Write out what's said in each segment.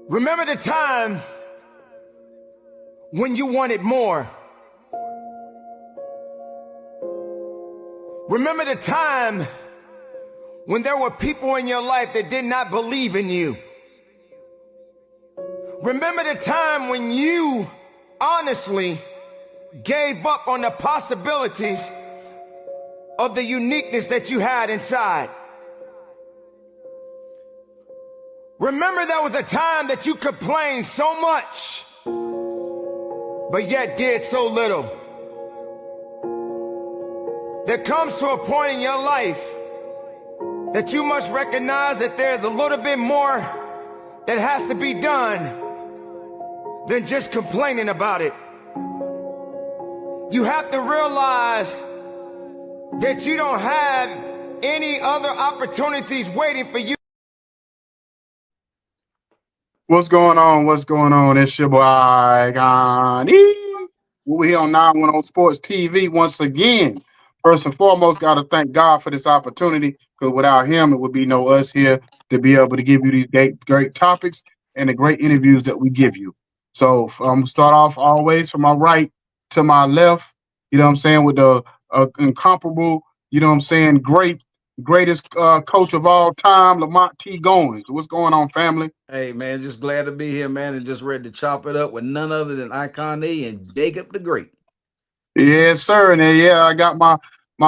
Remember the time when you wanted more. Remember the time when there were people in your life that did not believe in you. Remember the time when you honestly gave up on the possibilities of the uniqueness that you had inside. Remember there was a time that you complained so much, but yet did so little. There comes to a point in your life that you must recognize that there's a little bit more that has to be done than just complaining about it. You have to realize that you don't have any other opportunities waiting for you. What's going on? What's going on? It's your boy Gandhi. We're here on 910 Sports TV once again. First and foremost, got to thank God for this opportunity because without Him, it would be no us here to be able to give you these great topics and the great interviews that we give you. So I'm going to start off always from my right to my left, you know what I'm saying, with the incomparable, you know what I'm saying, greatest coach of all time, Lamont T. Goins. What's going on, family? Hey man, just glad to be here, man, and just ready to chop it up with none other than Icon E and Jacob the Great. Yes, sir. And then, yeah, I got my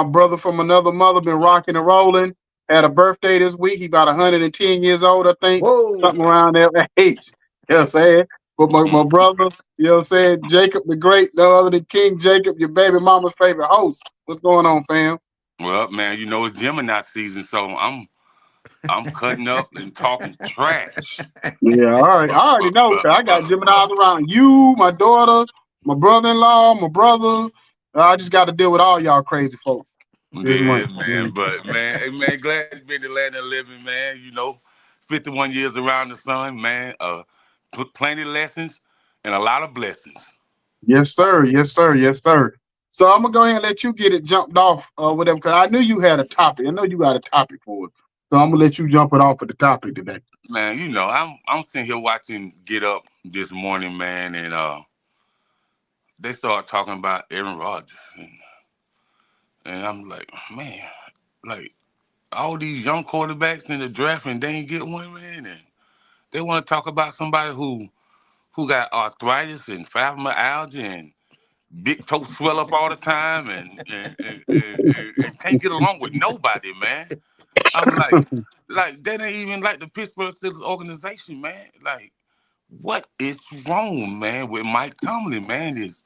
brother from another mother, been rocking and rolling. Had a birthday this week. He about 110 years old, I think, Whoa. something around that age. You know what I'm saying? But my Mm. brother, you know what I'm saying, Jacob the Great, no other than King Jacob, your baby mama's favorite host. What's going on, fam? Well, man, you know it's Gemini season, so I'm cutting up and talking trash. Yeah, all right. But, I already but, know. but, 'Cause I got but, Geminis around you, my daughter, my brother-in-law, my brother. I just got to deal with all y'all crazy folks this yeah, month. man. But man, hey, man, glad to be in the land of the living, man. 51 years around the sun, man. Plenty of lessons and a lot of blessings. Yes, sir. Yes, sir. Yes, sir. So I'm gonna go ahead and let you get it jumped off, whatever, because I knew you had a topic. I know you got a topic for it. So I'm gonna let you jump it off with the topic today. Man, I'm sitting here watching Get Up this morning, man, and they start talking about Aaron Rodgers, and I'm like, man, like all these young quarterbacks in the draft and they ain't get one, man, and they want to talk about somebody who got arthritis and fibromyalgia and big toe swell up all the time and can't get along with nobody, man. I'm like that ain't even like the Pittsburgh Steelers organization, man. Like, what is wrong, man, with Mike Tomlin, man? Is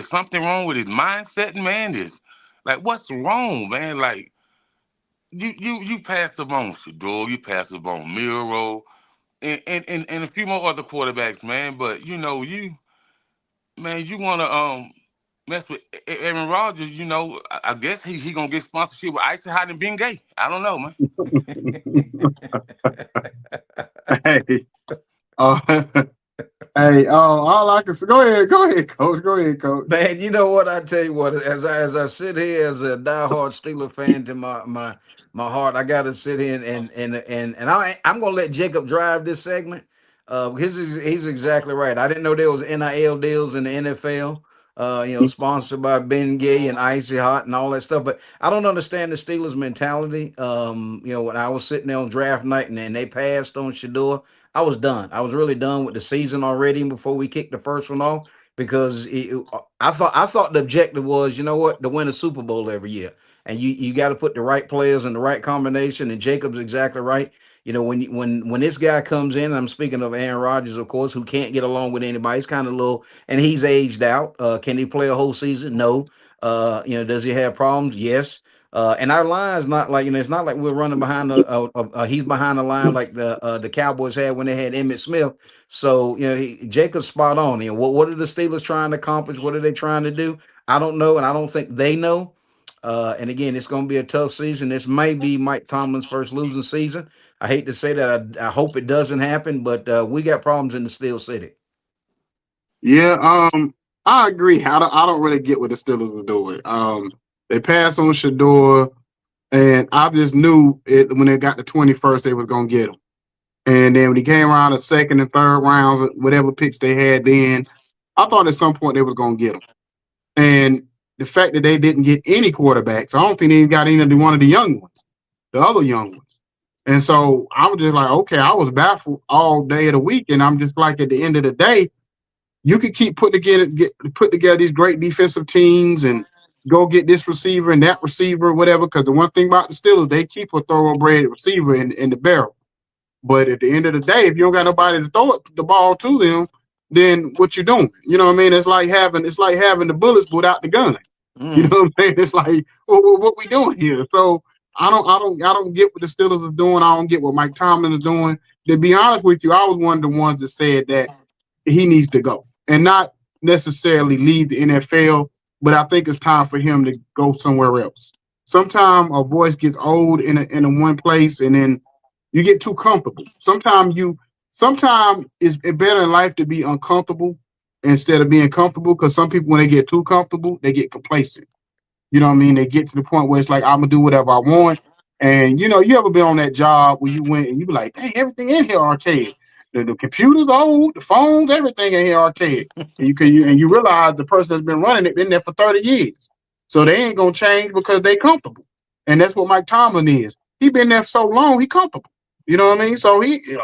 something wrong with his mindset, man? Is like what's wrong, man? Like you pass up on Shador, you pass up on Miro, and a few more other quarterbacks, man. But you want to mess with Aaron Rodgers. I guess he gonna get sponsorship with Icy Hot and being gay. I don't know, man. Hey, uh, hey, all I can say, go ahead, coach, go ahead, coach. Man, you know what? I tell you what, as I sit here as a diehard Steeler fan to my heart, I gotta sit here and I'm gonna let Jacob drive this segment. He's exactly right. I didn't know there was NIL deals in the NFL. Sponsored by Ben Gay and Icy Hot and all that stuff. But I don't understand the Steelers' mentality. When I was sitting there on draft night and they passed on Shador, I was done. I was really done with the season already before we kicked the first one off because I thought the objective was, you know what, to win a Super Bowl every year. And you got to put the right players in the right combination. And Jacob's exactly right. When this guy comes in, I'm speaking of Aaron Rodgers, of course, who can't get along with anybody. He's kind of low, and he's aged out. Can he play a whole season? No. Does he have problems? Yes. And our line's not like it's not like we're running behind he's behind the line like the Cowboys had when they had Emmitt Smith. So Jacob's spot on. What are the Steelers trying to accomplish? What are they trying to do? I don't know, and I don't think they know. And again, it's going to be a tough season. This may be Mike Tomlin's first losing season. I hate to say that. I hope it doesn't happen, but we got problems in the Steel City. Yeah, I agree. I don't really get what the Steelers were doing. They passed on Shador, and I just knew it when they got the 21st they was gonna get him. And then when he came around the second and third rounds, whatever picks they had then, I thought at some point they were going to get him. And the fact that they didn't get any quarterbacks, I don't think they even got any of one of the young ones, the other young ones. And so I was just like, okay, I was baffled all day of the week. And I'm just like, at the end of the day, you could keep put together these great defensive teams and go get this receiver and that receiver, whatever. Because the one thing about the Steelers, they keep a thoroughbred receiver in the barrel. But at the end of the day, if you don't got nobody to throw the ball to them, then what you doing? You know what I mean? It's like having the bullets without the gun. You know what I'm saying? It's like, what we doing here? So I don't get what the Steelers are doing. I don't get what Mike Tomlin is doing. To be honest with you, I was one of the ones that said that he needs to go and not necessarily leave the NFL, but I think it's time for him to go somewhere else. Sometimes a voice gets old in a one place, and then you get too comfortable. Sometimes it's better in life to be uncomfortable instead of being comfortable, because some people, when they get too comfortable, they get complacent. You know what I mean? They get to the point where it's like, I'm gonna do whatever I want. And you ever been on that job where you went and you be like, dang, everything in here archaic. The computer's old, the phones, everything in here archaic. And you realize the person that's been running it been there for 30 years. So they ain't gonna change because they comfortable. And that's what Mike Tomlin is. He been there for so long, he comfortable. You know what I mean? So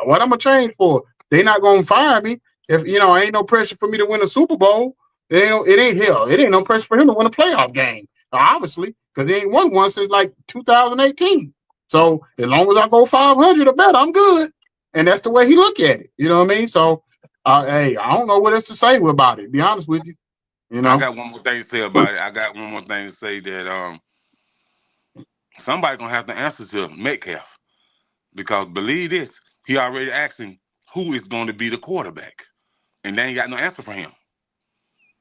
what I'm gonna change for? They not gonna fire me. If ain't no pressure for me to win a Super Bowl. It ain't no pressure for him to win a playoff game. Obviously, because they ain't won one since like 2018. So as long as I go 500 or better, I'm good. And that's the way he look at it. You know what I mean? So, hey, I don't know what else to say about it. Be honest with you. I got one more thing to say about it. I got one more thing to say that somebody gonna have to answer to Metcalf, because believe this, he already asking who is going to be the quarterback, and they ain't got no answer for him.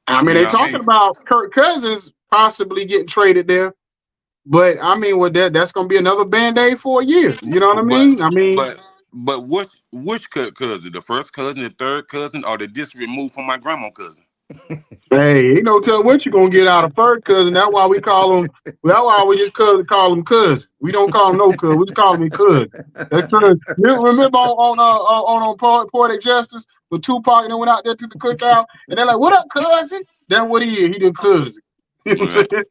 I mean, they talking about Kirk Cousins possibly getting traded there. But I mean, that's gonna be another band-aid for a year. You know what I mean? But which cousin? The first cousin, the third cousin, or the just removed from my grandma cousin? Hey, ain't no telling what you're gonna get out of first cousin. That's why we call him. That's why we just call him cousin. We don't call him no cousin. We just call him cousin. That's cousin. Remember on Poetic Justice with Tupac, and they went out there to the cookout, and they're like, "What up, cousin?" That's what he is. He the cousin. You know what I'm saying?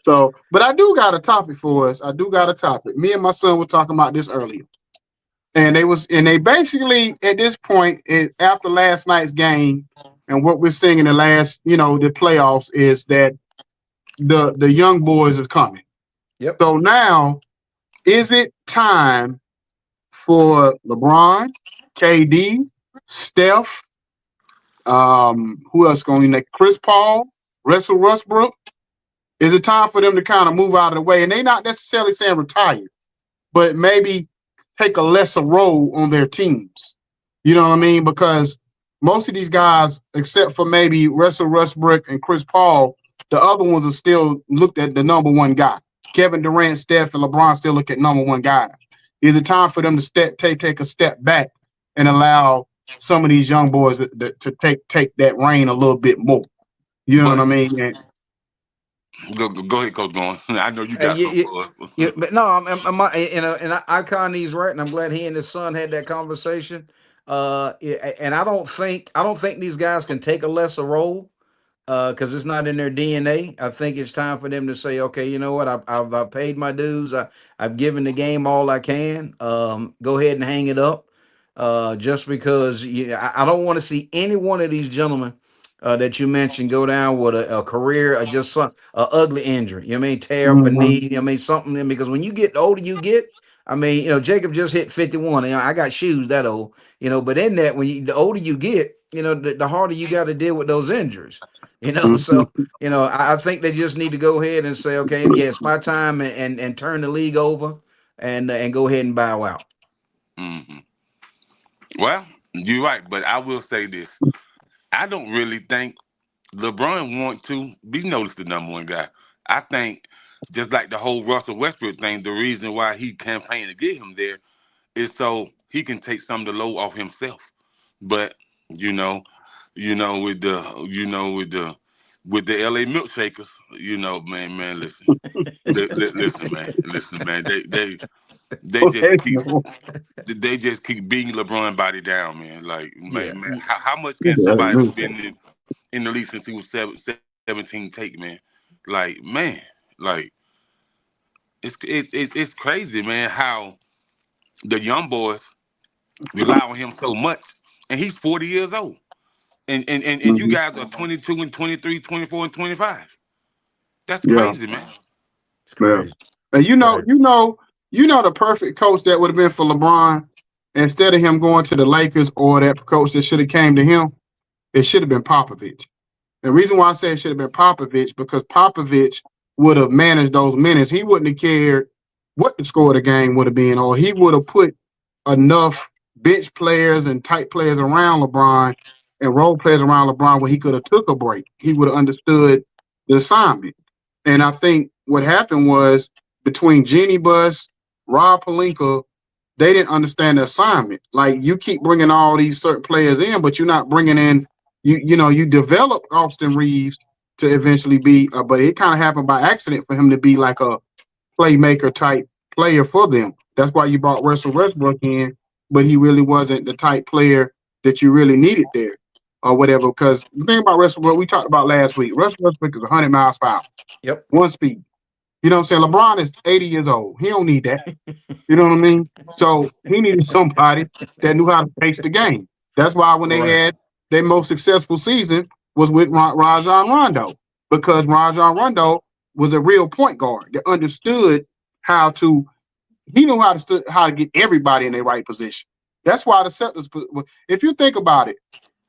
So, but I do got a topic for us. I do got a topic. Me and my son were talking about this earlier, and they basically at this point, after last night's game, and what we're seeing in the last, the playoffs, is that the young boys is coming. Yep. So now, is it time for LeBron, KD, Steph, who else going to be next? Chris Paul, Russell Westbrook? Is it time for them to kind of move out of the way? And they not necessarily saying retire, but maybe take a lesser role on their teams. You know what I mean? Because most of these guys, except for maybe Russell Westbrook and Chris Paul, the other ones are still looked at the number one guy. Kevin Durant, Steph, and LeBron still look at number one guy. Is it time for them to take a step back and allow some of these young boys to take that reign a little bit more? You know what I mean? And, Go ahead, Coach. Going. I know you got some. Yeah, but no, and Icon he's right, and I'm glad he and his son had that conversation. And I don't think these guys can take a lesser role because it's not in their DNA. I think it's time for them to say, okay, you know what? I've paid my dues. I've given the game all I can. Go ahead and hang it up. Just because I don't want to see any one of these gentlemen that you mentioned go down with a career or just some ugly injury. You know what I mean? Tear up a knee. You know what I mean? Something. Because when you get the older you get, I mean, Jacob just hit 51. I got shoes that old. But in that, the older you get, the harder you got to deal with those injuries. So I think they just need to go ahead and say, okay, yeah, it's my time, and turn the league over, and go ahead and bow out. Mm-hmm. Well, you're right, but I will say this: I don't really think LeBron want to be noticed the number one guy. I think just like the whole Russell Westbrook thing, the reason why he campaigned to get him there is so he can take some of the load off himself. But with the with the LA Milkshakers, man, listen, listen, man, they just keep Professional. they just keep beating LeBron body down, man. Like, Yeah, man, how much can somebody who's been in the league since he was 17 take, man? Like, man, like it's crazy, man, how the young boys rely on him so much, and he's 40 years old, and you Mhm. guys are 22 and 23, 24 and 25. That's Yeah, crazy, man. it's yeah. crazy. And It's crazy. you know the perfect coach that would have been for LeBron instead of him going to the Lakers or that coach that should have came to him. It should have been Popovich. The reason why I say it should have been Popovich because Popovich would have managed those minutes. He wouldn't have cared what the score of the game would have been, or he would have put enough bench players and tight players around LeBron and role players around LeBron where he could have took a break. He would have understood the assignment. And I think what happened was between Jeannie Buss, Rob Pelinka, they didn't understand the assignment. Like you keep bringing all these certain players in, but you're not bringing in you develop Austin Reeves to eventually be, but it kind of happened by accident for him to be like a playmaker type player for them. That's why you brought Russell Westbrook in, but he really wasn't the type player that you really needed there or whatever. Because the thing about Russell Westbrook, we talked about last week, Russell Westbrook is 100 miles per hour, Yep. one speed. You know what I'm saying? LeBron is 80 years old. He don't need that. You know what I mean? So he needed somebody that knew how to pace the game. That's why when they Right. had their most successful season was with Rajon Rondo because Rajon Rondo was a real point guard that understood how to. He knew how to get everybody in their right position. That's why the Celtics. If you think about it,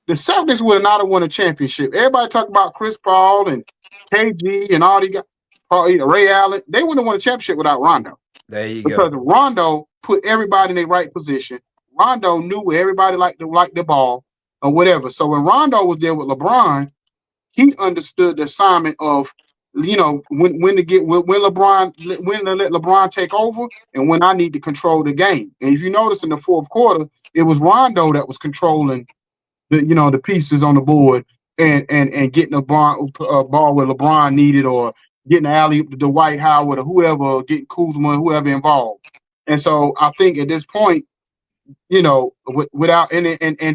the Celtics would not have won a championship. Everybody talk about Chris Paul and KG and all these guys, Ray Allen. They wouldn't have won a championship without Rondo There you because go. Rondo put everybody in their right position. Rondo knew where everybody liked to like the ball or whatever. So when Rondo was there with LeBron, he understood the assignment of when to get when to let LeBron take over and when I need to control the game. And if you notice in the fourth quarter, it was Rondo that was controlling the pieces on the board and getting a ball where LeBron needed or getting an alley up to Dwight Howard or whoever, getting Kuzma, whoever involved. And so I think at this point, without and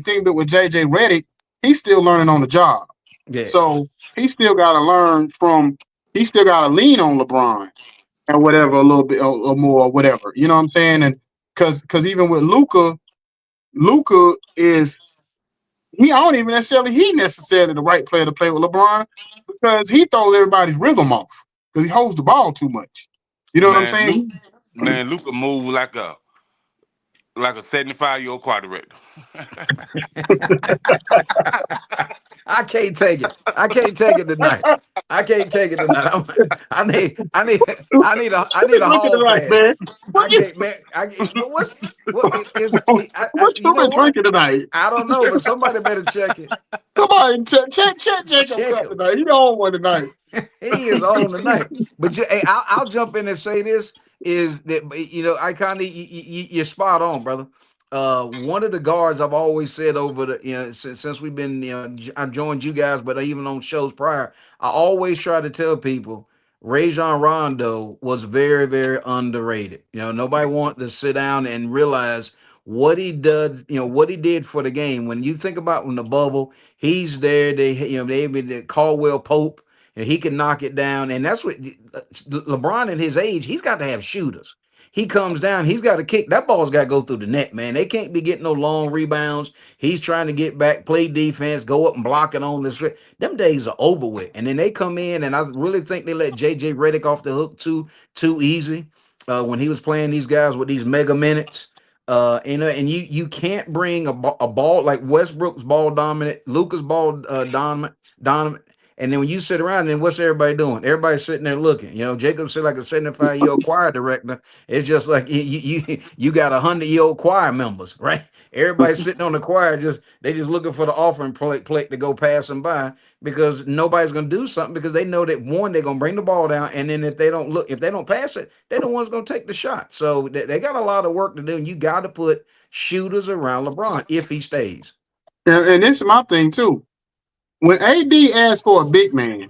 think that with JJ Redick, he's still learning on the job. Yeah. So he still got to learn from. He still got to lean on LeBron and whatever a little bit or more or whatever. You know what I'm saying? And because even with Luca, Luca is he. I don't even necessarily the right player to play with LeBron because he throws everybody's rhythm off because he holds the ball too much. You know what I'm Man, Luke, saying? man, Luca move like a 75-year-old quarterback. I can't take it. I can't take it tonight. I can't take it tonight. I need a Look at it hall like pass. man. I What you can't, man. What is? what You you know been what? drinking tonight? I don't know, but somebody better check it. Somebody check Jacob Check Cup him. tonight. He on one tonight. He is on tonight. But hey, I'll jump in and say this is that I kind of you're spot on, brother. One of the guards I've always said over the since we've been I've joined you guys, but even on shows prior, I always try to tell people Rajon Rondo was very very underrated. Nobody want to sit down and realize what he does. What he did for the game. When you think about when the bubble, he's there. They even Caldwell Pope and he can knock it down. And that's what LeBron at his age, he's got to have shooters. He comes down, he's got to kick. That ball's got to go through the net, man. They can't be getting no long rebounds. He's trying to get back, play defense, go up and block it on the strip. Them days are over with. And then they come in, and I really think they let JJ Redick off the hook too easy when he was playing these guys with these mega minutes. And you can't bring a ball like Westbrook's ball dominant, Luca's ball dominant, and then when you sit around, then what's everybody doing? Everybody's sitting there looking. Jacob said like a 75-year-old choir director. It's just like you got 100-year-old choir members, right? Everybody's sitting on the choir, they just looking for the offering plate to go pass them by because nobody's gonna do something because they know that one, they're gonna bring the ball down, and then if they don't pass it, they're the ones gonna take the shot. So they got a lot of work to do, and you got to put shooters around LeBron if he stays. And this is my thing too. when AD asked for a big man,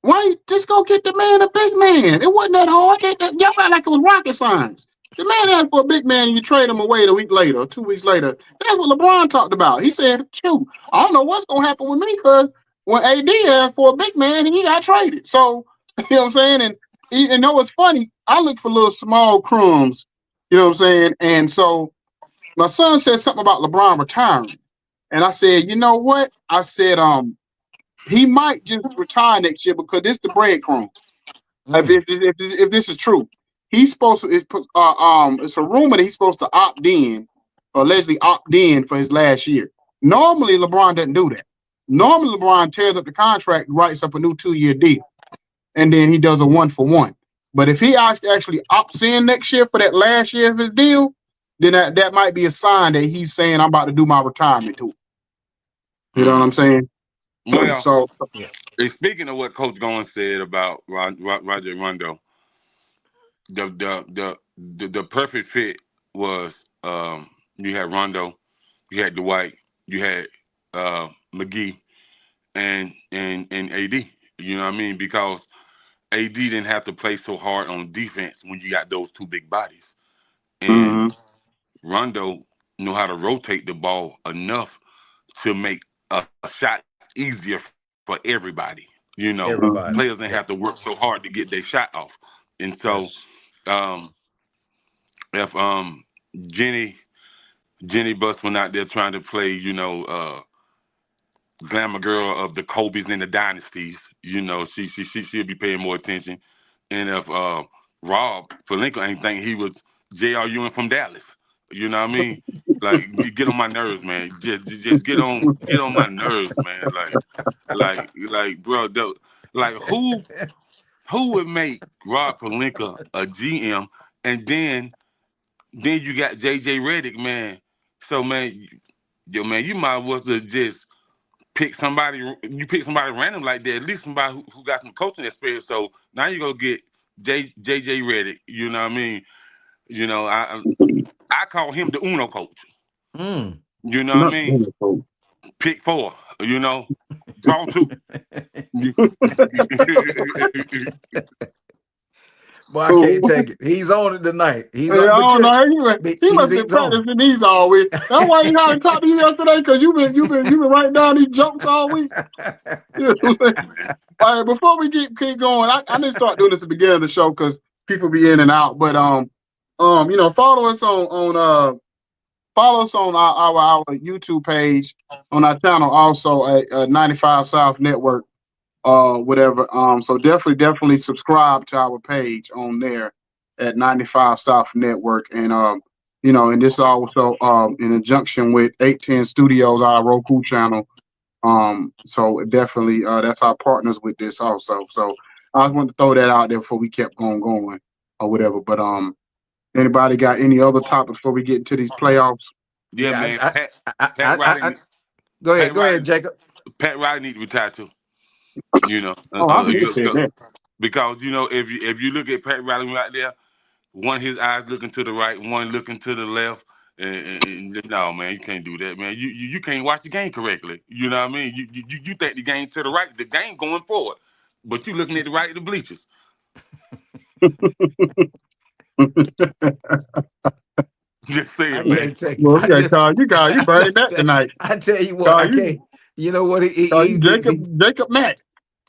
why just go get the man a big man? It wasn't that hard. Y'all act like it was rocket science. The man asked for a big man and you trade him away a week later or 2 weeks later. That's what LeBron talked about. He said, shoot, I don't know what's gonna happen with me because when AD asked for a big man, he got traded. So you know what I'm saying? And you know what's funny? I look for little small crumbs, you know what I'm saying? And so my son said something about LeBron retiring. And I said, you know what? I said, he might just retire next year because this the breadcrumb. If this is true, he's supposed to. It's a rumor that he's supposed to opt in, or allegedly opt in for his last year. Normally, LeBron doesn't do that. Normally, LeBron tears up the contract, writes up a new 2-year deal, and then he does a 1-for-1. But if he actually opts in next year for that last year of his deal, then that might be a sign that he's saying I'm about to do my retirement tour. You know what I'm saying? Well, So speaking of what Coach Goins said about Roger Rondo, the perfect fit was you had Rondo, you had Dwight, you had McGee, and AD. You know what I mean? Because AD didn't have to play so hard on defense when you got those two big bodies, and Rondo knew how to rotate the ball enough to make a shot easier for everybody. You know, players didn't have to work so hard to get their shot off. And so, if Jenny Buss went out there trying to play, glamour girl of the Kobe's and the dynasties, she'll be paying more attention. And if Rob Pelinka ain't think he was J.R. Ewing from Dallas, you know what I mean? Like, you get on my nerves, man. Just get on my nerves, man. Like, bro, like who would make Rob Pelinka a GM, and then you got JJ Redick, man. So, man, you might as well just pick somebody. You pick somebody random like that. At least somebody who got some coaching experience. So now you go get JJ Redick. You know what I mean? I call him the Uno coach. You know what I mean? Pick 4. Draw 2. Boy, I can't take it. He's on it tonight. He must be practicing these all week. That's why he had to talk to you yesterday, because you've been writing down these jokes all week. All right, before we keep going, I need to start doing this at the beginning of the show because people be in and out. But follow us on our YouTube page, on our channel, also at 95 South Network. Whatever. So definitely subscribe to our page on there at 95 South Network. And and this also in conjunction with 810 Studios, our Roku channel. So definitely that's our partners with this also. So I just wanted to throw that out there before we kept going or whatever. But anybody got any other topics before we get into these playoffs? Yeah, man. Pat Riley. Go ahead, Jacob. Pat Riley need to retire too. Because if you look at Pat Riley right there, one his eyes looking to the right, one looking to the left, and no, man, you can't do that, man. You can't watch the game correctly. You know what I mean? You think the game to the right, the game going forward, but you looking at the right of the bleachers. Just saying, man. Well, you buried that tonight. I tell you what, I can't. You know what? Jacob Mack.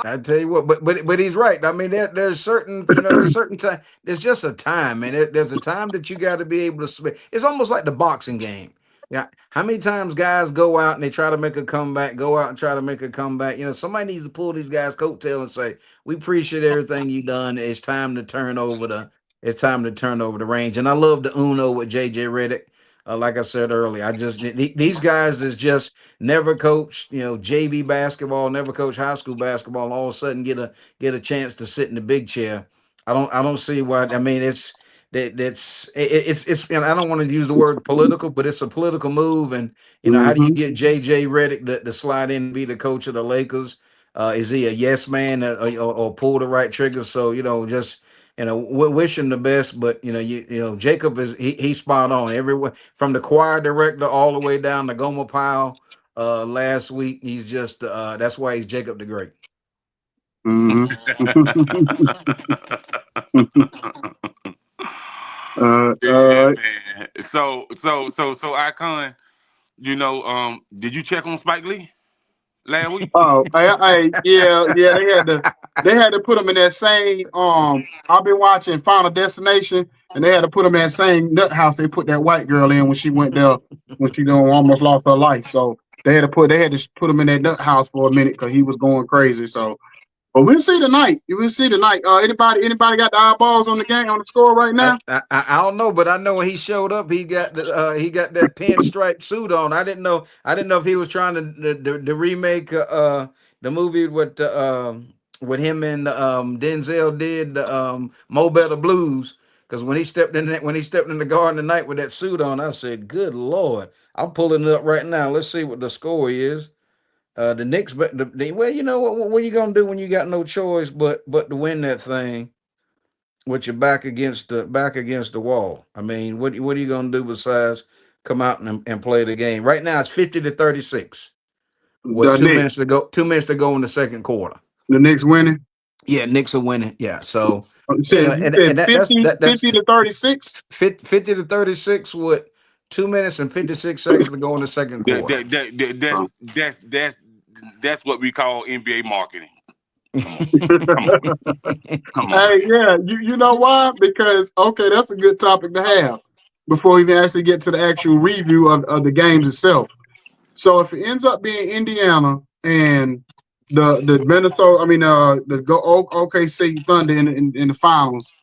I tell you what, but he's right. I mean, there's certain time. There's just a time, man. There's a time that you got to be able to spend. It's almost like the boxing game. Yeah, how many times guys go out and they try to make a comeback? Go out and try to make a comeback. Somebody needs to pull these guys' coattail and say, "We appreciate everything you've done. It's time to turn over the range." And I love the Uno with JJ Redick. Like I said earlier, these guys is just never coached, JV basketball, never coached high school basketball, and all of a sudden get a chance to sit in the big chair. I don't see why. I mean, it's and I don't want to use the word political, but it's a political move. And how do you get JJ Redick to slide in and be the coach of the Lakers? Is he a yes man or pull the right trigger? So just. Wish him the best, but Jacob he's spot on everywhere, from the choir director all the way down to Gomer Pyle. last week. He's just that's why he's Jacob the Great. Mm-hmm. Yeah, man. So Icon, did you check on Spike Lee last week? Oh, yeah. They had to put him in that same. I've been watching Final Destination, and they had to put him in that same nut house they put that white girl in when she went there when she almost lost her life. So they had to put him in that nut house for a minute because he was going crazy. So, but we'll see tonight. You will see tonight. Anybody got the eyeballs on the game on the score right now? I don't know, but I know when he showed up, he got that pinstripe suit on. I didn't know if he was trying to remake the movie with him and Denzel did the Mo Better Blues. Because when he stepped in the garden tonight with that suit on, I said, "Good Lord!" I'm pulling it up right now. Let's see what the score is. The Knicks, but well, you know what are you gonna do when you got no choice but to win that thing with your back against the wall? I mean, what are you gonna do besides come out and play the game? Right now, it's 50-36 with The Knicks, 2 minutes to go in the second quarter. the Knicks winning. Yeah, Knicks are winning. Yeah, so You you know, said and that's 50, that's 50 to 36. 50-36 with 2 minutes and 56 seconds to go in the second That, quarter. that, that, that, that's, Oh. that's, that's, that's what we call NBA marketing. Come on. Come on. Come on, Hey, man. yeah, you know why? Because okay, that's a good topic to have before we even actually get to the actual review of the games itself. So if it ends up being Indiana and the Minnesota, I mean OKC Thunder in the finals,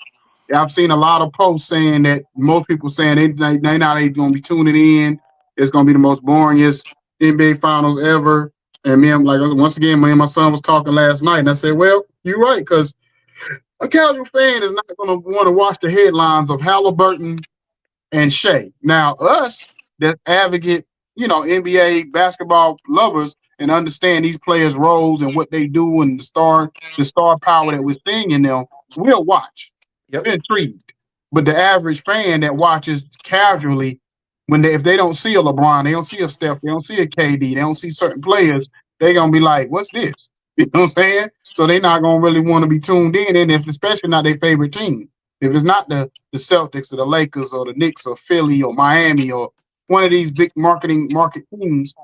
yeah, I've seen a lot of posts saying that most people saying they not even gonna be tuning in. It's gonna be the most boringest NBA finals ever. And me, I'm like once again, me and my son was talking last night, and I said, well, you're right, because a casual fan is not going to want to watch the headlines of Halliburton and Shea. Now, us that advocate, NBA basketball lovers and understand these players' roles and what they do and the star power that we're seeing in them, we'll watch. Yep. We're intrigued. But the average fan that watches casually, if they don't see a LeBron, they don't see a Steph, they don't see a KD, they don't see certain players, they're gonna be like, "What's this?" You know what I'm saying? So they're not gonna really want to be tuned in, and if especially not their favorite team. If it's not the Celtics or the Lakers or the Knicks or Philly or Miami or one of these big market teams,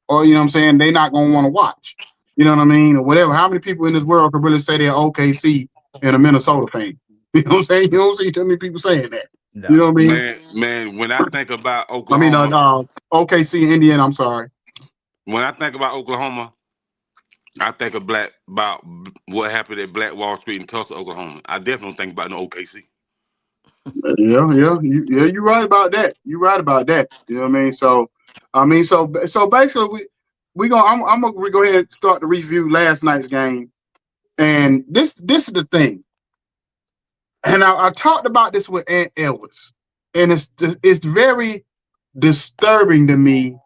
or you know what I'm saying, they're not gonna want to watch. You know what I mean? Or whatever. How many people in this world could really say they're OKC and a Minnesota fan? You know what I'm saying? You don't see too many people saying that. You No. know what I mean? Man, when I think about I mean, Oklahoma, OKC and Indiana. I'm sorry. when I think about Oklahoma, I think about what happened at Black Wall Street in Tulsa, Oklahoma. I definitely think about no OKC. Yeah, you're right about that. You're right about that. You know what I mean? So, so basically, I'm gonna go ahead and start the review last night's game, and this is the thing. And I talked about this with Ant Edwards, and it's very disturbing to me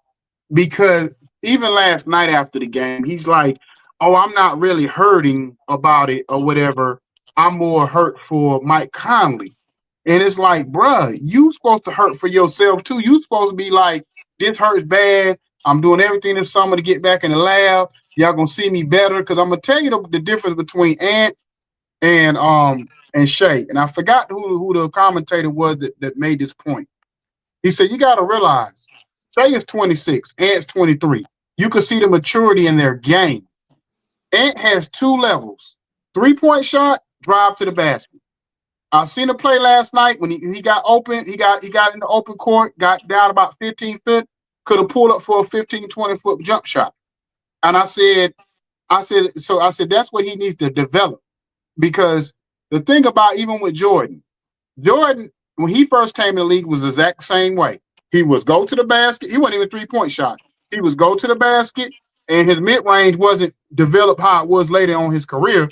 because even last night after the game, he's like, "Oh, I'm not really hurting about it or whatever. I'm more hurt for Mike Conley." And it's like, bruh, you supposed to hurt for yourself too. You supposed to be like, this hurts bad. I'm doing everything this summer to get back in the lab. Y'all gonna see me better because I'm gonna tell you the difference between Ant and Shea. And I forgot who the commentator was that made this point. He said, you gotta realize Shea is 26, Ant's 23. You can see the maturity in their game. Ant has two levels: 3-point shot, drive to the basket. I seen him play last night when he got open. He got in the open court, got down about 15 foot, could have pulled up for a 15, 20-foot jump shot. And I said, that's what he needs to develop. Because the thing about even with Jordan, when he first came in the league was the exact same way. He was go to the basket. He wasn't even 3-point shot. He was go to the basket, and his mid-range wasn't developed how it was later on his career.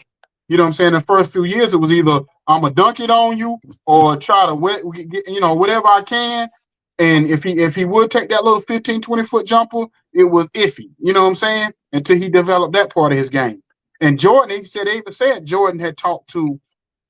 You know what I'm saying? The first few years, it was either I'm going to dunk it on you or try to whatever I can. And if he would take that little 15, 20-foot jumper, it was iffy. You know what I'm saying? Until he developed that part of his game. And Jordan, they even said Jordan had talked to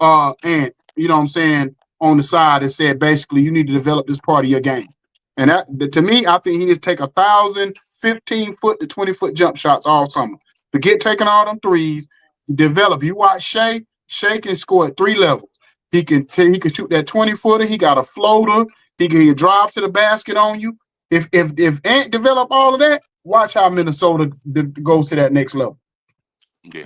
Ant, you know what I'm saying, on the side and said, basically, you need to develop this part of your game. And that, to me, I think he needs to take 1,000 15-foot to 20-foot jump shots all summer. Forget taking all them threes. Develop. You watch Shea. Shea can score at 3 levels. He can shoot that 20-footer. He got a floater. He can drive to the basket on you. If Ant develop all of that, watch how Minnesota goes to that next level. Yeah.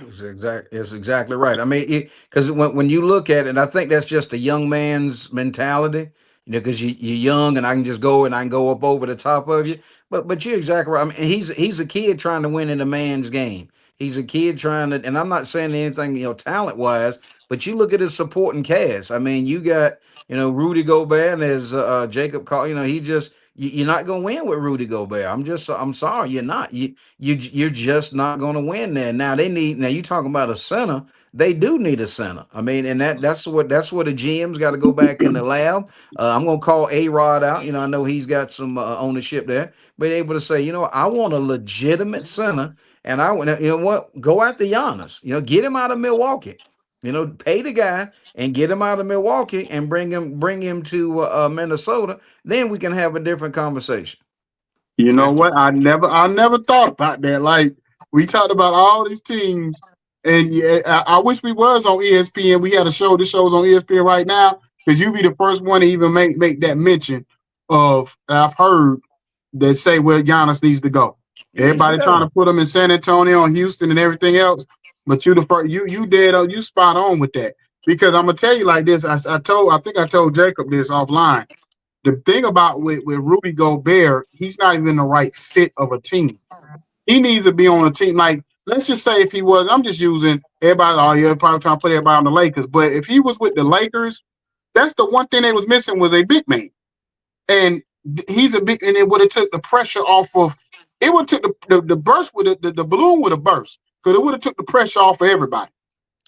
It's exactly right. I mean, because when you look at it, I think that's just a young man's mentality. Because you're young, and I can just go and I can go up over the top of you. But you're exactly right. I mean, he's a kid trying to win in a man's game. He's a kid trying to, and I'm not saying anything, talent wise, but you look at his supporting cast. I mean, you got Rudy Gobert, and as Jacob called, he just you're not gonna win with Rudy Gobert. I'm sorry, you're not. You're just not gonna win there. Now you talking about a center. They do need a center. I mean, and that's what the GM's got to go back in the lab. I'm gonna call A-Rod out. I know he's got some ownership there, but able to say, I want a legitimate center, and I want what, go after Giannis. Get him out of Milwaukee. Pay the guy and get him out of Milwaukee and bring him to Minnesota. Then we can have a different conversation. You know what? I never thought about that. Like, we talked about all these teams, and I wish we was on ESPN. We had a show. This show's on ESPN right now, because you be the first one to even make that mention of. I've heard that say where Giannis needs to go. Everybody trying to put him in San Antonio and Houston and everything else, but you the first. You dead on. You spot on with that, because I'm gonna tell you like this. I think I told Jacob this offline. The thing about with Rudy Gobert, he's not even the right fit of a team. He needs to be on a team. Like, let's just say if he was, I'm just using everybody, probably trying to put everybody on the Lakers. But if he was with the Lakers, that's the one thing they was missing, was a big man. And he's a big, and it would have took the pressure off of, it would have took the burst, with the balloon would have burst, because it would have took the pressure off of everybody.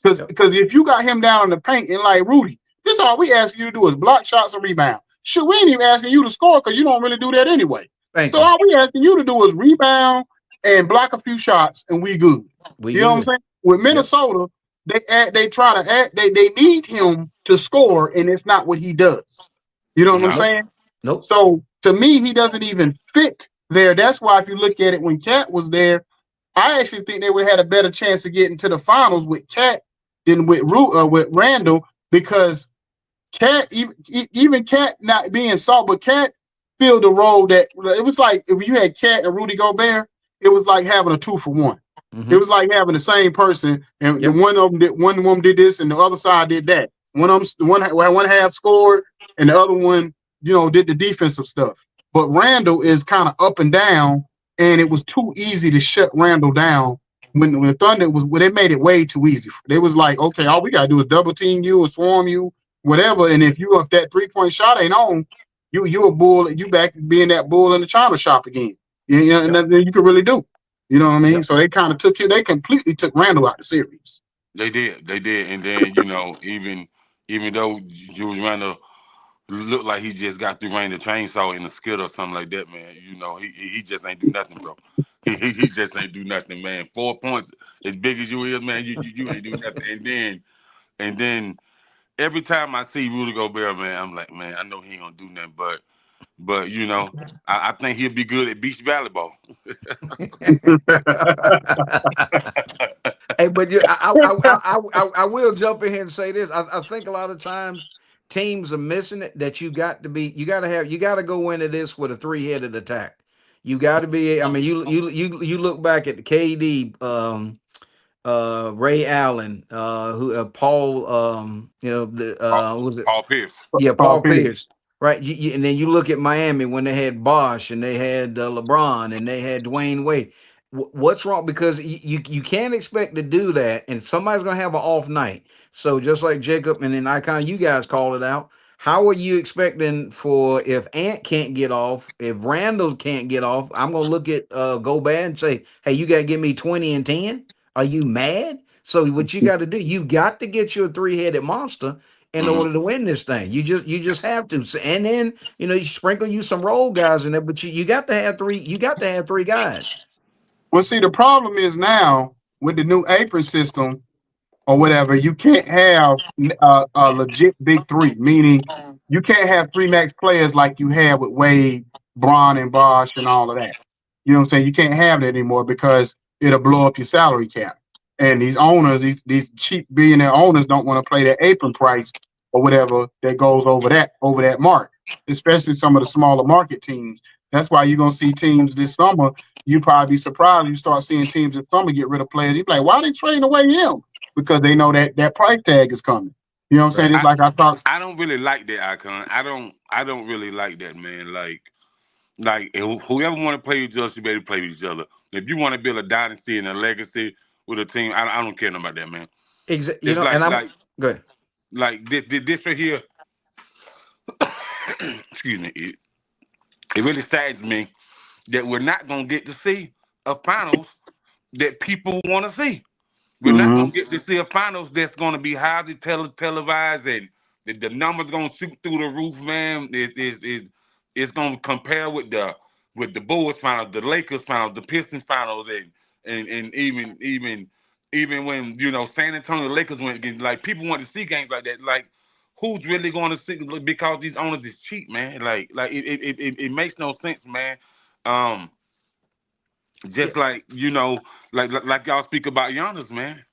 Because if you got him down in the paint and like Rudy, this all we ask you to do is block shots and rebound. Shit, we ain't even asking you to score, because you don't really do that anyway. So all we asking you to do is rebound and block a few shots, and we good. You know what I'm saying? With Minnesota, they try to act, they need him to score, and it's not what he does. You know what I'm saying? Nope. So to me, he doesn't even fit there. That's why if you look at it when Cat was there, I actually think they would have had a better chance of getting to the finals with Cat than with Randall, because Cat, even Cat not being soft, but Cat filled the role that it was like if you had Cat and Rudy Gobert, it was like having a 2-for-1. Mm-hmm. It was like having the same person, and one of them did this, and the other side did that. One half scored, and the other one, did the defensive stuff. But Randall is kind of up and down, and it was too easy to shut Randall down. When the Thunder they made it way too easy. They was like, okay, all we gotta do is double team you or swarm you, whatever. And if that 3-point shot ain't on, you a bull. You back to being that bull in the china shop again. And nothing you can really do. You know what I mean? So they kind of they completely took Randall out of the series. They did, and then even though Julius Randle looked like he just got through running the chainsaw in the skid or something like that, man. He just ain't do nothing, bro. He just ain't do nothing, man. 4 points, as big as you is, man, you ain't do nothing. And then every time I see Rudy Gobert, man, I'm like, man, I know he ain't gonna do nothing, but I think he'll be good at beach volleyball. Hey, but I will jump in here and say this. I think a lot of times teams are missing it, that you got to go into this with a 3-headed attack. You got to be. I mean, you look back at the KD, Ray Allen, Paul, was it Paul Pierce? Yeah, Paul Pierce. Right, and then you look at Miami when they had Bosh and they had LeBron and they had Dwayne Wade. What's wrong? Because you can't expect to do that, and somebody's gonna have an off night. So just like Jacob and then Icon, you guys called it out. How are you expecting for if Ant can't get off, if Randall can't get off? I'm gonna look at Gobert and say, hey, you gotta give me 20 and 10. Are you mad? So what you got to do, you got to get your 3-headed monster in order to win this thing. You just have to. So, and then you sprinkle you some role guys in there, but you got to have 3. You got to have 3 guys. Well, see, the problem is now with the new apron system or whatever, you can't have a legit big 3. Meaning, you can't have 3 max players like you had with Wade, Bron, and Bosh, and all of that. You know what I'm saying? You can't have that anymore because it'll blow up your salary cap. And these owners, these cheap billionaire owners, don't want to play that apron price or whatever that goes over that mark, especially some of the smaller market teams. That's why you're gonna see teams this summer. You probably be surprised you start seeing teams this summer get rid of players. You be like, why are they trading away him? Because they know that that price tag is coming. You know what I'm saying? Right. It's like I thought. I don't really like that, Icon. I don't really like that, man. Like whoever want to play with each other, you better play with each other. If you want to build a dynasty and a legacy with a team, I don't care about that, man. You It's know, and I'm like good. like this right here. Excuse me. It really saddens me that we're not gonna get to see a finals that people want to see. We're not Mm-hmm. gonna get to see a finals that's gonna be highly televised, and the numbers gonna shoot through the roof, man. It's gonna compare with the Bulls finals, the Lakers finals, the Pistons finals, and even when San Antonio Lakers went against, like, people want to see games like that. Like, who's really going to see, because these owners is cheap, man. Like it makes no sense, man. Um, Yeah, just like like y'all speak about Giannis, man.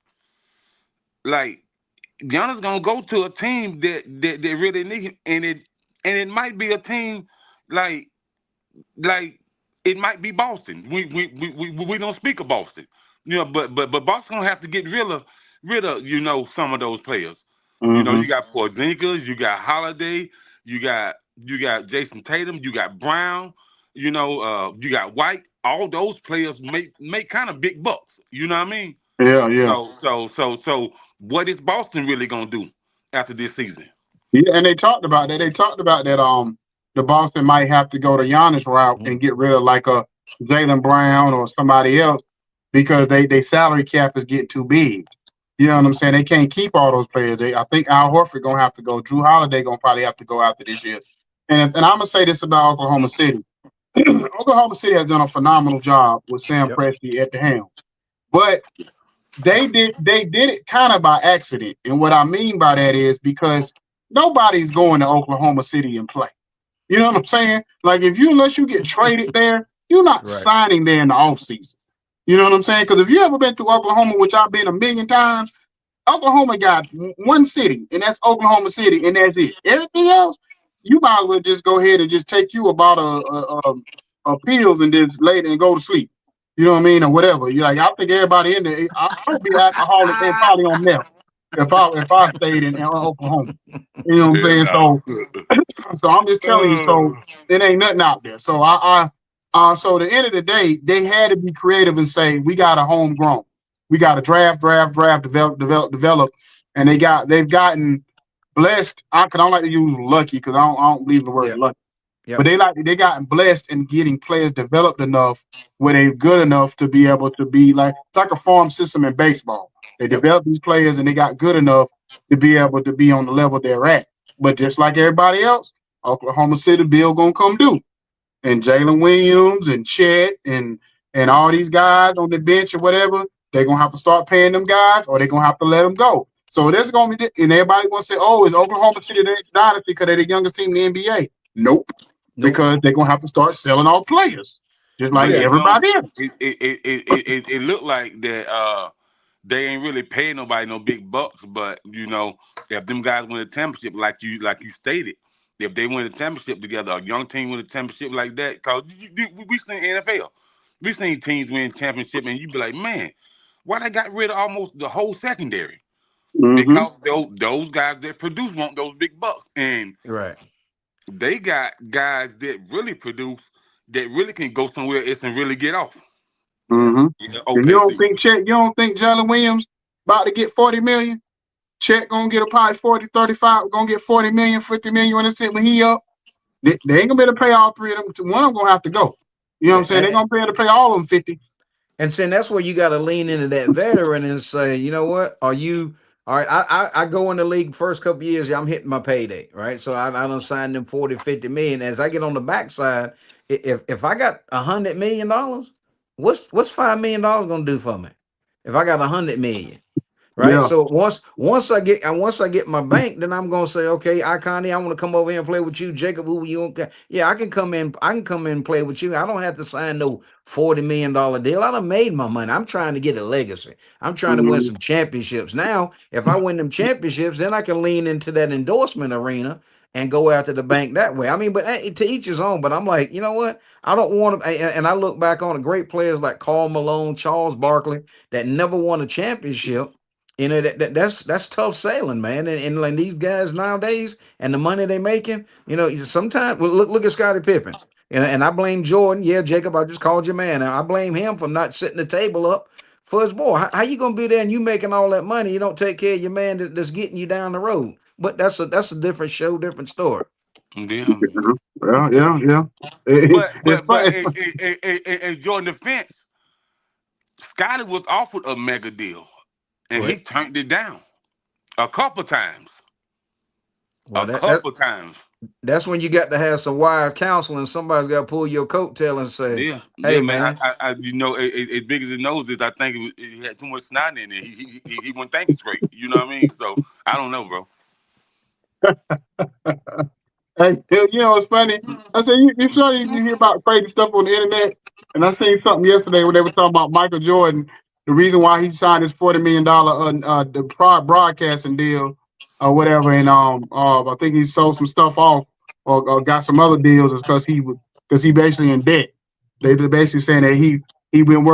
Like, Giannis gonna go to a team that really need him, and it might be a team like like it might be Boston. We don't speak of Boston, but Boston gonna have to get rid of some of those players. Mm-hmm. You got Porzingis, you got Holiday, you got Jason Tatum, you got Brown, you got White. All those players make kind of big bucks. You know what I mean? Yeah, yeah. So, what is Boston really gonna do after this season? Yeah, and they talked about that. They talked about that. The Boston might have to go the Giannis route mhm, and get rid of like a Jalen Brown or somebody else because they salary cap is getting too big. You know what I'm saying? They can't keep all those players. I think Al Horford gonna have to go. Drew Holiday gonna probably have to go after this year. And I'm gonna say this about Oklahoma City. Oklahoma City has done a phenomenal job with Sam yep, Presti at the helm, but they did it kind of by accident. And what I mean by that is because nobody's going to Oklahoma City and play. You know what I'm saying? Like, unless you get traded there, you're not right. signing there in the offseason. You know what I'm saying? Because if you ever been to Oklahoma, which I've been a million times, Oklahoma got one city, and that's Oklahoma City, and that's it. Everything else, you might as well just go ahead and just take you about a pills and just lay there and go to sleep. You know what I mean, or whatever. You like, I think everybody in there, I would be alcoholic and probably on meth if I stayed in Oklahoma. You know what I'm Hell saying? no. So I'm just telling you. So it ain't nothing out there. So so at the end of the day, they had to be creative and say we got a homegrown. We got to draft, develop, and they've gotten blessed. I don't like to use lucky because I don't believe in the word Yep, lucky, but yep, they gotten blessed in getting players developed enough where they're good enough to be able to be like it's like a farm system in baseball. They yep. developed these players and they got good enough to be able to be on the level they're at. But just like everybody else, Oklahoma City bill gonna come due, and Jalen Williams and Chet and all these guys on the bench or whatever, they're gonna have to start paying them guys, or they're gonna have to let them go. So there's gonna be, and everybody gonna say, "Oh, is Oklahoma City the next dynasty because they're the youngest team in the NBA?" Nope, Nope. because they're gonna have to start selling off players, just like But Yeah, everybody else. it looked like that they ain't really paying nobody no big bucks. But if them guys win a championship, like you stated, if they win a championship together, a young team win a championship like that, cause we seen NFL, we seen teams win championship, and you be like, man, why they got rid of almost the whole secondary? Mm-hmm. Because those guys that produce want those big bucks, and right. they got guys that really produce, that really can go somewhere else and really get off. Yeah. Mm-hmm. If OKC. you don't think Jalen Williams about to get 40 million, Chet gonna get a probably 40, 35, gonna get 40 million, 50 million when he up. They ain't gonna be able to pay all three of them. One of them gonna have to go. You know what I'm Yeah, saying? They're gonna be able to pay all of them 50. and saying that's where you got to lean into that veteran and say, you know what, are you all right? I go in the league first couple of years, yeah, I'm hitting my payday, right? So I don't sign them 40, 50 million. As I get on the backside, if I got $100 million, what's $5 million gonna do for me? If I got 100 million, right? Yeah. So once I get my bank, then I'm gonna say, okay, Iconi, I want to come over here and play with you, Jacob. Who you okay? Yeah, I can come in. I can come in and play with you. I don't have to sign no $40 million deal. I done made my money. I'm trying to get a legacy. I'm trying to win Mhm. some championships. Now, if I win them championships, then I can lean into that endorsement arena and go after the bank that way. I mean, but to each his own. But I'm like, you know what? I don't want to. And I look back on the great players like Karl Malone, Charles Barkley, that never won a championship. You know that's tough sailing, man. And like these guys nowadays, and the money they making, sometimes well, look at Scottie Pippen, and I blame Jordan. Yeah, Jacob, I just called your man. I blame him for not setting the table up for his boy. How you gonna be there and you making all that money? You don't take care of your man that's getting you down the road. But that's a different show, different story. Yeah. Yeah, yeah, yeah. It's But funny. in Jordan defense, Scotty was offered a mega deal, and he Well, turned it down a couple times. well, A that that couple times. that's when you got to have some wise counsel, and somebody's got to pull your coattail and say, Yeah, "Hey, yeah, man. man, As big as his nose is, I think he had too much snot in it. He wasn't thinking straight. You know what I mean? So I don't know, bro. Hey, it's funny. I said, you sure you hear about crazy stuff on the internet? And I seen something yesterday when they were talking about Michael Jordan, the reason why he signed his $40 million broadcasting deal or whatever, and I think he sold some stuff off or got some other deals is because he basically in debt. They're basically saying that he went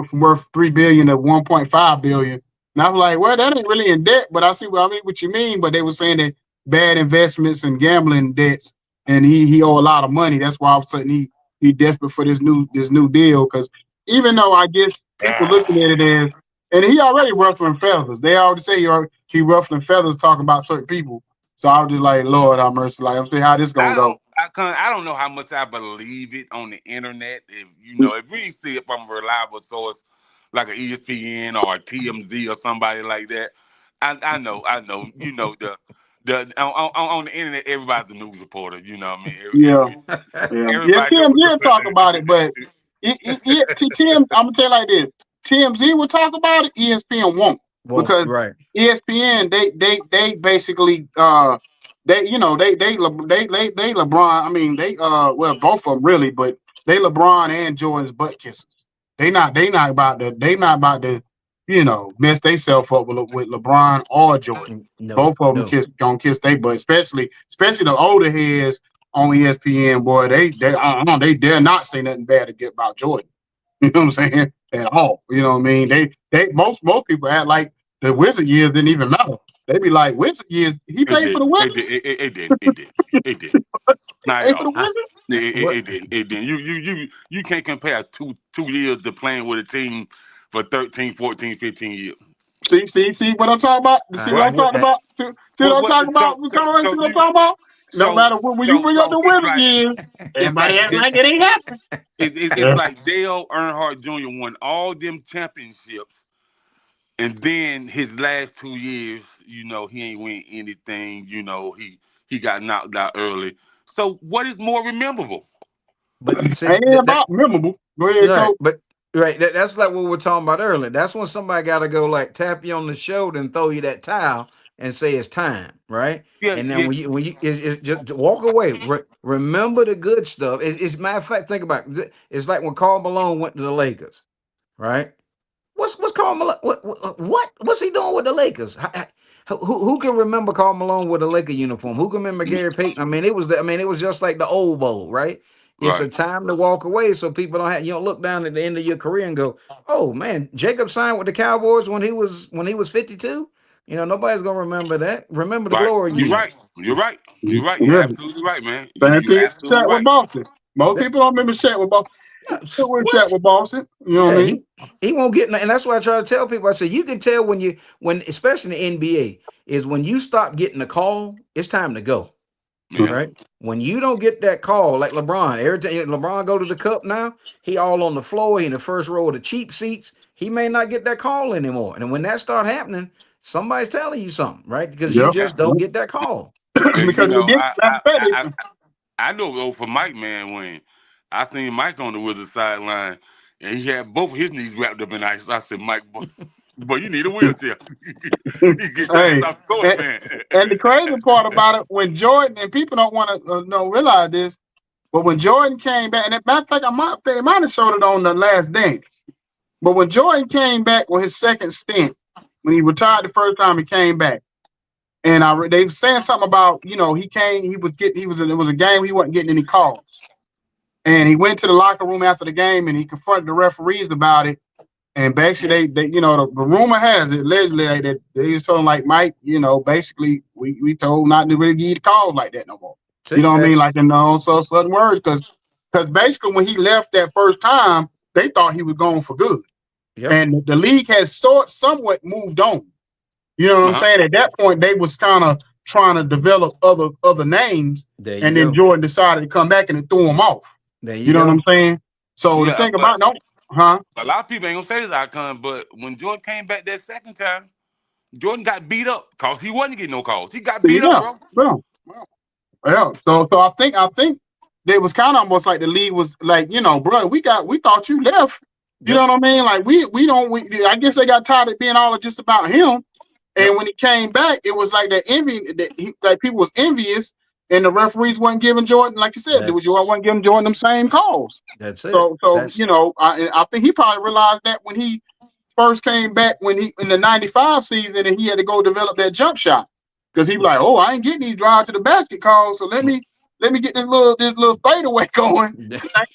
from worth 3 billion to 1.5 billion. And I was like, well, that ain't really in debt, but I see what you mean. But they were saying that bad investments and gambling debts, and he owe a lot of money. That's why all of a sudden he desperate for this new deal. Because even though I guess people looking at it as, and he already ruffling feathers. They already say he ruffling feathers talking about certain people. So I was just like, Lord have mercy. Like I'm saying, how this gonna go? I don't know how much I believe it on the internet. If we see it from a reliable source like an ESPN or a TMZ or somebody like that, I know. On the internet, everybody's a news reporter. You know what I mean? Yeah, yeah. Everybody TMZ knows. will talk about it, but I'm gonna tell you like this: TMZ will talk about it. ESPN won't, well, because right." ESPN they basically they LeBron. I mean well, both of them really, but they LeBron and Jordan's butt kisses. They not about to mess themselves up with LeBron or Jordan. No, Both of them no. gonna kiss they butt, especially the older heads on ESPN. Boy, they dare not say nothing bad to get about Jordan. You know what I'm saying? At all. You know what I mean? They most people act like the Wizard years didn't even matter. They be like, Wizard years, he It played for did. the It Wizards? did. It did. It did. Not at Played for the all. I, Wizards? what? It didn't. It didn't. You can't compare two years to playing with a team for 13, 14, 15 years. See what I'm talking about? See what I I'm What? would. talking about? See what I'm What? talking about? See what I'm talking about? No So matter when you bring up so the it's Wizard like years, it's everybody like act like it ain't happening. it's Yeah. like Dale Earnhardt Jr. won all them championships, and then his last 2 years, he ain't win anything. He got knocked out early. So what is more memorable? But see Ain't about memorable. Go ahead, right, coach. but right, that's like what we were talking about earlier. That's when somebody got to go like tap you on the shoulder and throw you that towel and say it's time, right? Yeah, And then yeah, when you it's just walk away. Remember the good stuff. It's matter of fact. Think about it. It's like when Karl Malone went to the Lakers, right? What's Karl Malone? What's he doing with the Lakers? Who can remember Karl Malone with a Laker uniform? Who can remember Gary Payton? It was just like the old bowl, right? It's a right. time to walk away, so people don't look down at the end of your career and go, "Oh man, Jacob signed with the Cowboys when he was 52." Nobody's gonna remember that. Remember the Right. glory You're right. years. You're right. You're right. You're Yeah. absolutely right, man. Same You thing with absolutely Shaq with right. Boston. Most That, people don't remember Shaq with Boston. With Shaq what? with Boston. You know what Yeah, I he won't get, and that's why I try to tell people. I say you can tell when especially in the NBA is when you stop getting a call, it's time to go. mean? Yeah. Right? When you don't get that call, like LeBron, every time LeBron go to the cup now, he all on the floor, he in the first row of the cheap seats. He may not get that call anymore. And when that start happening, somebody's telling you something, right? Because you Yep. just don't get that call. And Because they get matter of fact, I know though for Mike, man, when I seen Mike on the Wizards sideline and he had both his knees wrapped up in ice. I said, Mike, boy, but you need a wheelchair. You need to get your ass Hey, off the court, and, man. and the crazy part about it, when Jordan, and people don't want to realize this, but when Jordan came back, and matter of fact, they might have showed it on The Last Dance. But when Jordan came back on his second stint, when he retired the first time, he came back, and they were saying something about, it was a game he wasn't getting any calls, and he went to the locker room after the game and he confronted the referees about it. And basically, the rumor has it, allegedly, that they just told him, like, Mike, basically, we told not to really give you the calls like that no more. You know what I mean? Like, in so certain words, because basically, when he left that first time, they thought he was gone for good. Yep. And the league has somewhat moved on. You know what I'm saying? At that point, they was kind of trying to develop other names, and then Jordan decided to come back and threw him off. You know what I'm saying? So the thing about a lot of people ain't gonna say this outcome, but when Jordan came back that second time, Jordan got beat up because he wasn't getting no calls. He got beat up, bro. Yeah. So I think it was kind of almost like the league was like, bro, we thought you left. You know what I mean? Like I guess they got tired of being all just about him. And when he came back, it was like that envy that people was envious. And the referees wasn't giving Jordan, like you said, Jordan wasn't giving Jordan them same calls. That's it. So I think he probably realized that when he first came back in the 95 season, and he had to go develop that jump shot. Because he was like, oh, I ain't getting these drive to the basket calls, so let me get this little fadeaway going. I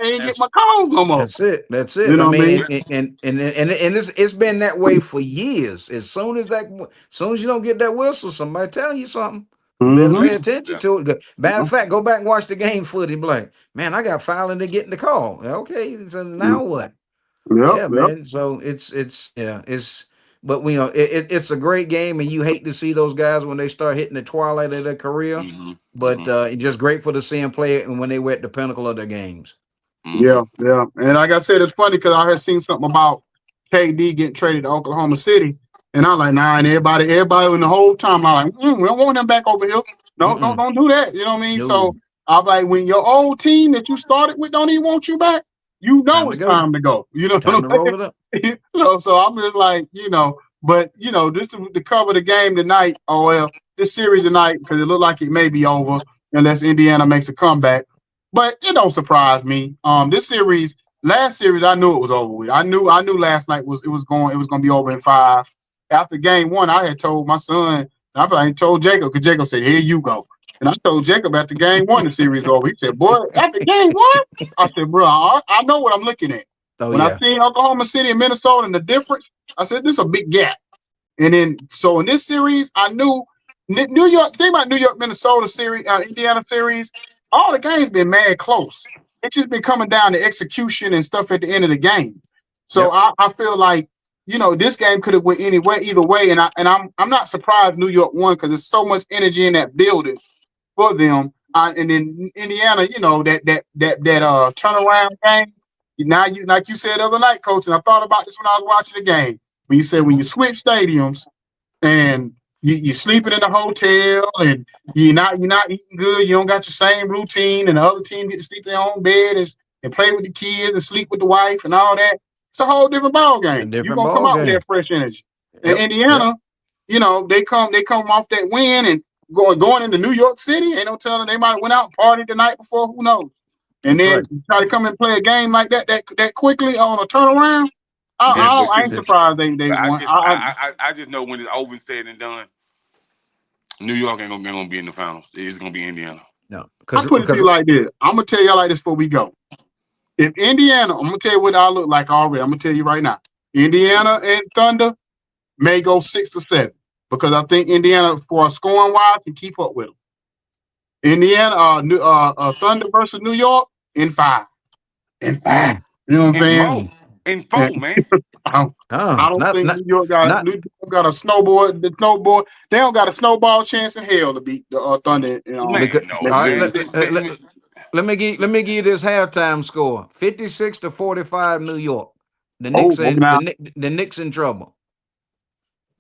ain't get my calls no more. That's it. You know what I mean? And it's been that way for years. As soon as you don't get that whistle, somebody tell you something. You better pay attention to it. Matter of fact, go back and watch the game footage. Be like, man, I got fouling to getting the call. Okay, so now what? Man. So but it's a great game, and you hate to see those guys when they start hitting the twilight of their career. But just grateful to see them play it, and when they were at the pinnacle of their games. Yeah. And like I said, it's funny because I had seen something about KD getting traded to Oklahoma City. And I'm like, nah, and everybody in the whole time, I'm like, we don't want them back over here. No, don't do that. You know what I mean? No. So I'm like, when your old team that you started with don't even want you back, it's time to go. You know, time to roll it up. So I'm just like, but just to cover the game tonight, this series tonight, because it looked like it may be over unless Indiana makes a comeback. But it don't surprise me. Last series, I knew it was over with. I knew last night it was going to be over in 5. After game 1, I had told my son, I told Jacob, because Jacob said, here you go. And I told Jacob after game 1, the series over. He said, boy, after game 1? I said, bro, I know what I'm looking at. I seen Oklahoma City and Minnesota and the difference, I said, this is a big gap. And then, so in this series, I knew New York, think about New York, Minnesota series, Indiana series, all the games been mad close. It's just been coming down to execution and stuff at the end of the game. So I feel like, this game could have went either way, and I'm not surprised New York won because there's so much energy in that building for them. And then Indiana, that turnaround game. Now like you said the other night, Coach, and I thought about this when I was watching the game. When you said when you switch stadiums and you're sleeping in the hotel and you're not eating good, you don't got your same routine, and the other team get to sleep in their own bed and play with the kids and sleep with the wife and all that. It's a whole different ball game. You're gonna come out with that fresh energy. And Indiana, they come off that win and going into New York City. Ain't no telling, they might have went out and partied the night before. Who knows? And then try to come and play a game like that quickly on a turnaround. I ain't surprised they won. I just know when it's over, said and done, New York ain't gonna be in the finals. It's gonna be Indiana. No, I put it to you like this. I'm gonna tell y'all like this before we go. If Indiana, I'm gonna tell you what I look like already. I'm gonna tell you right now. Indiana and Thunder may go 6 or 7 because I think Indiana, for scoring wise, can keep up with them. Indiana, Thunder versus New York in 5. In 5. You know what I'm saying? In 4, man. I don't think New York got a snowboard. The snowboard, they don't got a snowball chance in hell to beat the Thunder. Let me give you this halftime score: 56-45, New York. The Knicks the Knicks in trouble.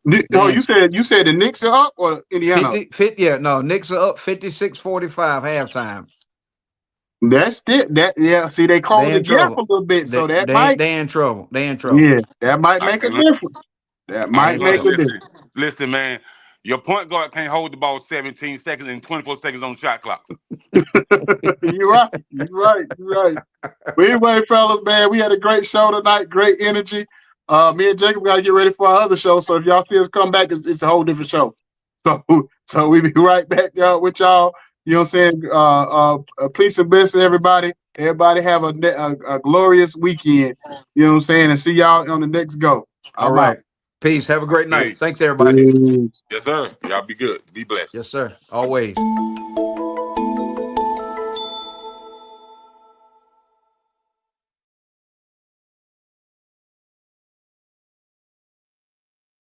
You said the Knicks are up or Indiana? Knicks are up 56-45 halftime. That's it. See, they closed the gap a little bit, so they in trouble. They in trouble. Yeah, that might make a difference. That I might ain't make a gonna. difference. Listen, man. Your point guard can't hold the ball 17 seconds and 24 seconds on the shot clock. You're right. You're right. You're right. But anyway, fellas, man, we had a great show tonight. Great energy. Me and Jacob got to get ready for our other show. So if y'all see us come back, it's a whole different show. So we be right back with y'all. You know what I'm saying? Peace and blessings, everybody. Everybody have a glorious weekend. You know what I'm saying? And see y'all on the next go. All right. Peace. Have a great night. Peace. Thanks, everybody. Peace. Yes, sir. Y'all be good. Be blessed. Yes, sir. Always.